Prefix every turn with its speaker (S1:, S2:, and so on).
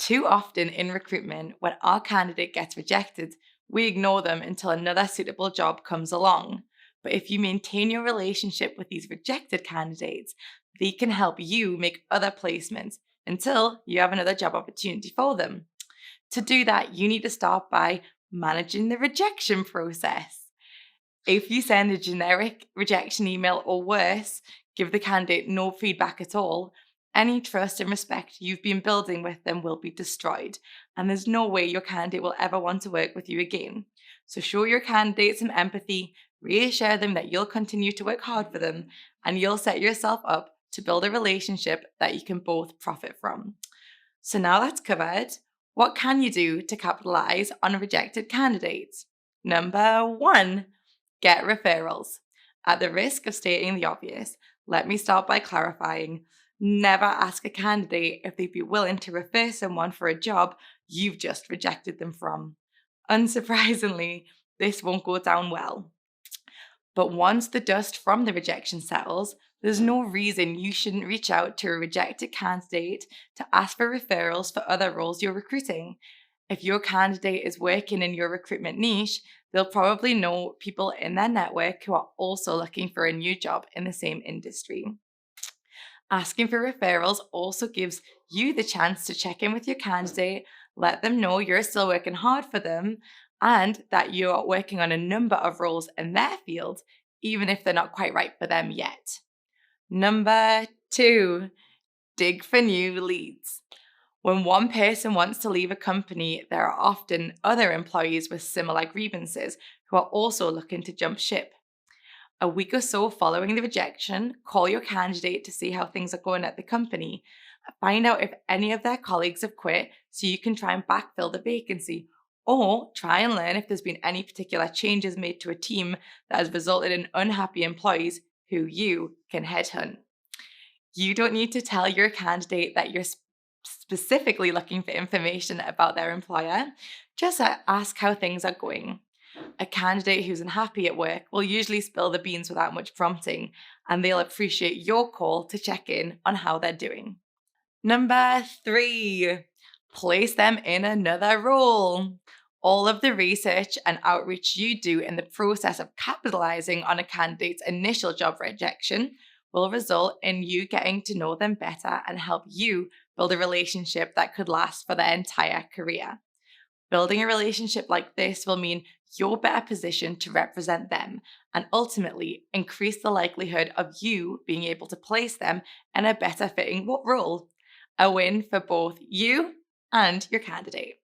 S1: Too often in recruitment, when our candidate gets rejected, we ignore them until another suitable job comes along. But if you maintain your relationship with these rejected candidates, they can help you make other placements until you have another job opportunity for them. To do that, you need to start by managing the rejection process. If you send a generic rejection email or worse, give the candidate no feedback at all, any trust and respect you've been building with them will be destroyed, and there's no way your candidate will ever want to work with you again. So show your candidate some empathy, reassure them that you'll continue to work hard for them, and you'll set yourself up to build a relationship that you can both profit from. So now that's covered, what can you do to capitalize on rejected candidates? Number one, get referrals. At the risk of stating the obvious, let me start by clarifying. Never ask a candidate if they'd be willing to refer someone for a job you've just rejected them from. Unsurprisingly, this won't go down well. But once the dust from the rejection settles, there's no reason you shouldn't reach out to a rejected candidate to ask for referrals for other roles you're recruiting. If your candidate is working in your recruitment niche, they'll probably know people in their network who are also looking for a new job in the same industry. Asking for referrals also gives you the chance to check in with your candidate, let them know you're still working hard for them, and that you're working on a number of roles in their field, even if they're not quite right for them yet. Number two, dig for new leads. When one person wants to leave a company, there are often other employees with similar grievances who are also looking to jump ship. A week or so following the rejection, call your candidate to see how things are going at the company. Find out if any of their colleagues have quit so you can try and backfill the vacancy, or try and learn if there's been any particular changes made to a team that has resulted in unhappy employees who you can headhunt. You don't need to tell your candidate that you're specifically looking for information about their employer. Just ask how things are going. A candidate who's unhappy at work will usually spill the beans without much prompting, and they'll appreciate your call to check in on how they're doing. Number three, place them in another role. All of the research and outreach you do in the process of capitalizing on a candidate's initial job rejection will result in you getting to know them better and help you build a relationship that could last for their entire career. Building a relationship like this will mean you're better positioned to represent them and ultimately increase the likelihood of you being able to place them in a better fitting role. A win for both you and your candidate.